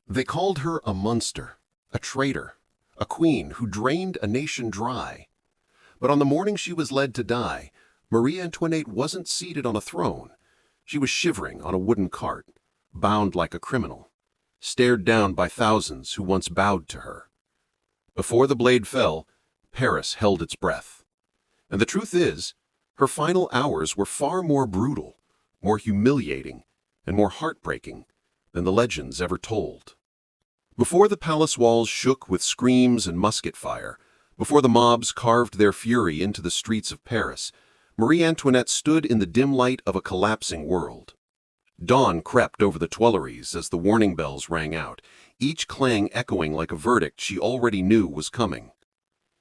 They called her a monster, a traitor, a queen who drained a nation dry. But on the morning she was led to die, Marie Antoinette wasn't seated on a throne. She was shivering on a wooden cart, bound like a criminal, stared down by thousands who once bowed to her. Before the blade fell, Paris held its breath. And the truth is, her final hours were far more brutal, more humiliating, and more heartbreaking than the legends ever told. Before the palace walls shook with screams and musket fire, before the mobs carved their fury into the streets of Paris, Marie Antoinette stood in the dim light of a collapsing world. Dawn crept over the Tuileries as the warning bells rang out, each clang echoing like a verdict she already knew was coming.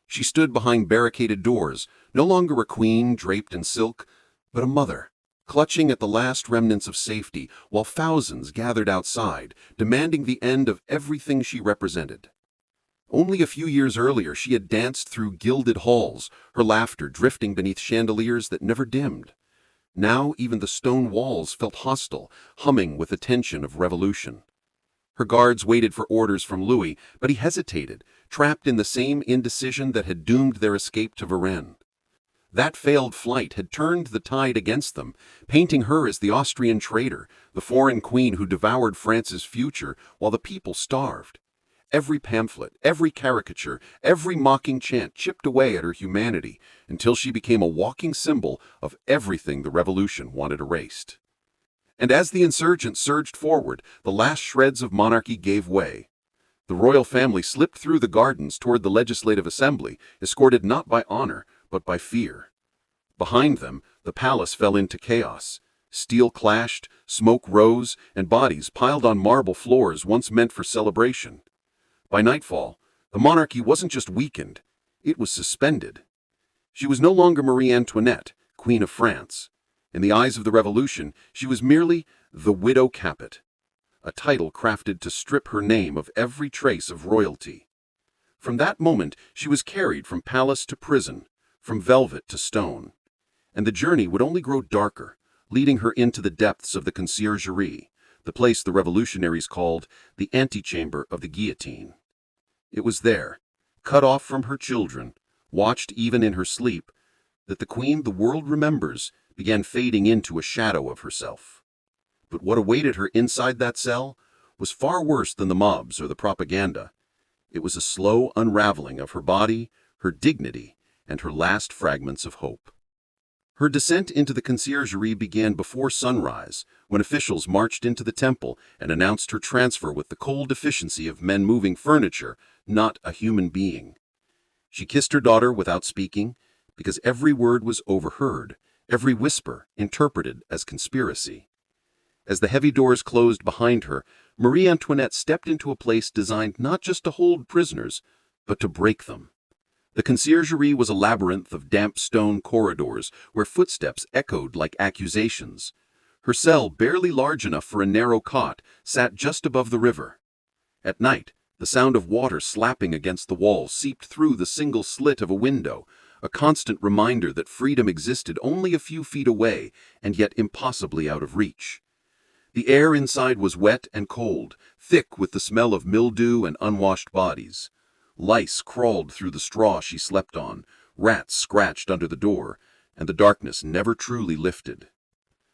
She stood behind barricaded doors, no longer a queen draped in silk, but a mother, clutching at the last remnants of safety, while thousands gathered outside, demanding the end of everything she represented. Only a few years earlier she had danced through gilded halls, her laughter drifting beneath chandeliers that never dimmed. Now even the stone walls felt hostile, humming with the tension of revolution. Her guards waited for orders from Louis, but he hesitated, trapped in the same indecision that had doomed their escape to Varennes. That failed flight had turned the tide against them, painting her as the Austrian traitor, the foreign queen who devoured France's future while the people starved. Every pamphlet, every caricature, every mocking chant chipped away at her humanity until she became a walking symbol of everything the revolution wanted erased. And as the insurgents surged forward, the last shreds of monarchy gave way. The royal family slipped through the gardens toward the Legislative Assembly, escorted not by honor, but by fear. Behind them, the palace fell into chaos. Steel clashed, smoke rose, and bodies piled on marble floors once meant for celebration. By nightfall, the monarchy wasn't just weakened, it was suspended. She was no longer Marie Antoinette, Queen of France. In the eyes of the revolution, she was merely the Widow Capet, a title crafted to strip her name of every trace of royalty. From that moment, she was carried from palace to prison, from velvet to stone. And the journey would only grow darker, leading her into the depths of the Conciergerie, the place the revolutionaries called the antechamber of the guillotine. It was there, cut off from her children, watched even in her sleep, that the queen the world remembers began fading into a shadow of herself. But what awaited her inside that cell was far worse than the mobs or the propaganda. It was a slow unraveling of her body, her dignity, and her last fragments of hope. Her descent into the Conciergerie began before sunrise, when officials marched into the temple and announced her transfer with the cold efficiency of men moving furniture, not a human being. She kissed her daughter without speaking, because every word was overheard, every whisper interpreted as conspiracy. As the heavy doors closed behind her, Marie Antoinette stepped into a place designed not just to hold prisoners, but to break them. The Conciergerie was a labyrinth of damp stone corridors where footsteps echoed like accusations. Her cell, barely large enough for a narrow cot, sat just above the river. At night, the sound of water slapping against the wall seeped through the single slit of a window, a constant reminder that freedom existed only a few feet away and yet impossibly out of reach. The air inside was wet and cold, thick with the smell of mildew and unwashed bodies. Lice crawled through the straw she slept on, rats scratched under the door, and the darkness never truly lifted.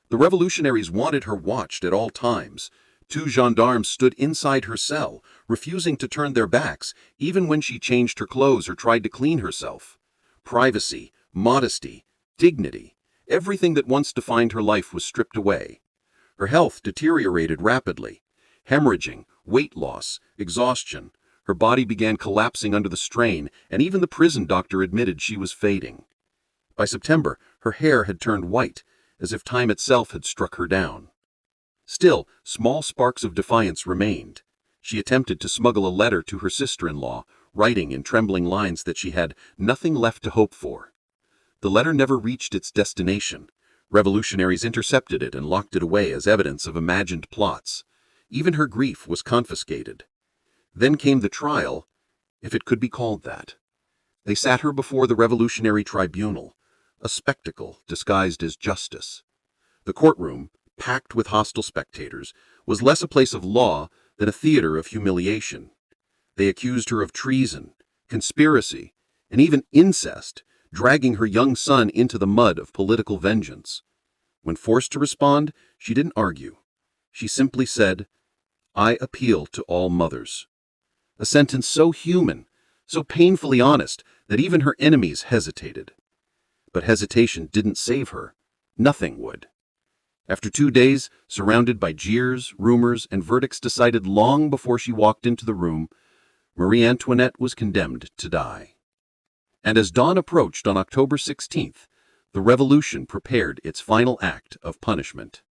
The revolutionaries wanted her watched at all times. 2 gendarmes stood inside her cell, refusing to turn their backs, even when she changed her clothes or tried to clean herself. Privacy, modesty, dignity, everything that once defined her life was stripped away. Her health deteriorated rapidly. Hemorrhaging, weight loss, exhaustion. Her body began collapsing under the strain, and even the prison doctor admitted she was fading. By September, her hair had turned white, as if time itself had struck her down. Still, small sparks of defiance remained. She attempted to smuggle a letter to her sister-in-law, writing in trembling lines that she had nothing left to hope for. The letter never reached its destination. Revolutionaries intercepted it and locked it away as evidence of imagined plots. Even her grief was confiscated. Then came the trial, if it could be called that. They sat her before the Revolutionary Tribunal, a spectacle disguised as justice. The courtroom, packed with hostile spectators, was less a place of law than a theater of humiliation. They accused her of treason, conspiracy, and even incest, dragging her young son into the mud of political vengeance. When forced to respond, she didn't argue. She simply said, "I appeal to all mothers." A sentence so human, so painfully honest, that even her enemies hesitated. But hesitation didn't save her. Nothing would. After 2 days, surrounded by jeers, rumors, and verdicts decided long before she walked into the room, Marie Antoinette was condemned to die. And as dawn approached on October 16th, the revolution prepared its final act of punishment.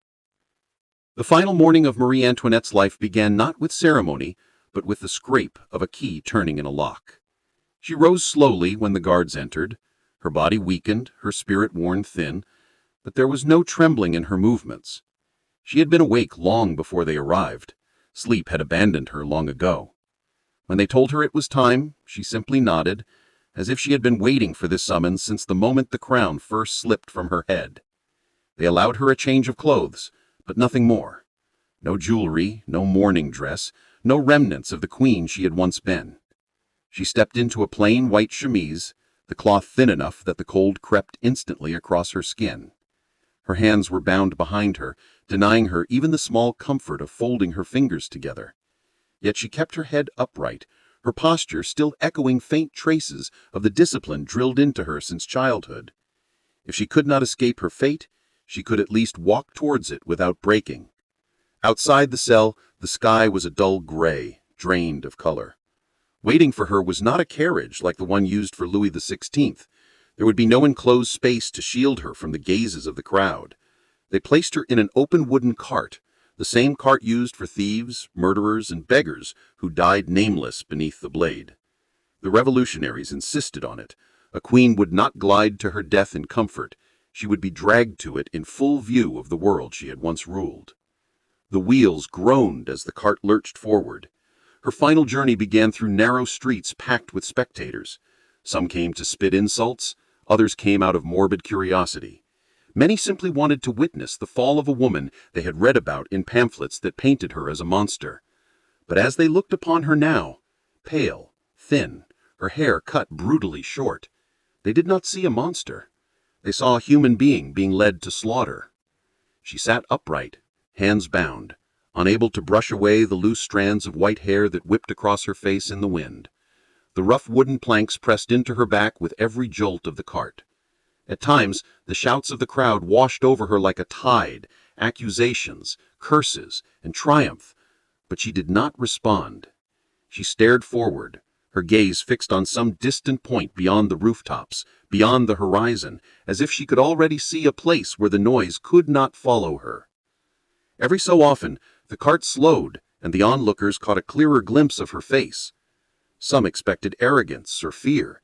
The final morning of Marie Antoinette's life began not with ceremony, but with the scrape of a key turning in a lock. She rose slowly when the guards entered, her body weakened, her spirit worn thin, but there was no trembling in her movements. She had been awake long before they arrived. Sleep had abandoned her long ago. When they told her it was time, she simply nodded, as if she had been waiting for this summons since the moment the crown first slipped from her head. They allowed her a change of clothes, but nothing more. No jewelry, no mourning dress, no remnants of the queen she had once been. She stepped into a plain white chemise, the cloth thin enough that the cold crept instantly across her skin. Her hands were bound behind her, denying her even the small comfort of folding her fingers together. Yet she kept her head upright, her posture still echoing faint traces of the discipline drilled into her since childhood. If she could not escape her fate, she could at least walk towards it without breaking. Outside the cell, the sky was a dull gray, drained of color. Waiting for her was not a carriage like the one used for Louis XVI. There would be no enclosed space to shield her from the gazes of the crowd. They placed her in an open wooden cart, the same cart used for thieves, murderers, and beggars who died nameless beneath the blade. The revolutionaries insisted on it. A queen would not glide to her death in comfort. She would be dragged to it in full view of the world she had once ruled. The wheels groaned as the cart lurched forward. Her final journey began through narrow streets packed with spectators. Some came to spit insults, others came out of morbid curiosity. Many simply wanted to witness the fall of a woman they had read about in pamphlets that painted her as a monster. But as they looked upon her now, pale, thin, her hair cut brutally short, they did not see a monster. They saw a human being being led to slaughter. She sat upright, hands bound, unable to brush away the loose strands of white hair that whipped across her face in the wind. The rough wooden planks pressed into her back with every jolt of the cart. At times, the shouts of the crowd washed over her like a tide, accusations, curses, and triumph, but she did not respond. She stared forward, her gaze fixed on some distant point beyond the rooftops, beyond the horizon, as if she could already see a place where the noise could not follow her. Every so often, the cart slowed, and the onlookers caught a clearer glimpse of her face. Some expected arrogance or fear.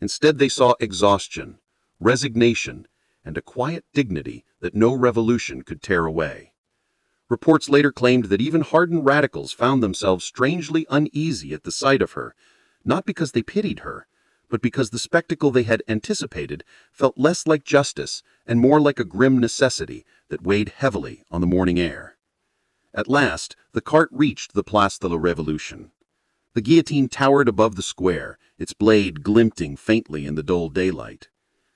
Instead, they saw exhaustion, resignation, and a quiet dignity that no revolution could tear away. Reports later claimed that even hardened radicals found themselves strangely uneasy at the sight of her, not because they pitied her, but because the spectacle they had anticipated felt less like justice and more like a grim necessity that weighed heavily on the morning air. At last, the cart reached the Place de la Révolution. The guillotine towered above the square, its blade glinting faintly in the dull daylight.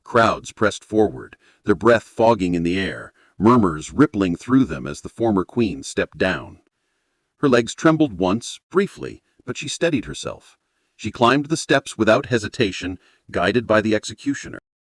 Crowds pressed forward, their breath fogging in the air, murmurs rippling through them as the former queen stepped down. Her legs trembled once, briefly, but she steadied herself. She climbed the steps without hesitation, guided by the executioner.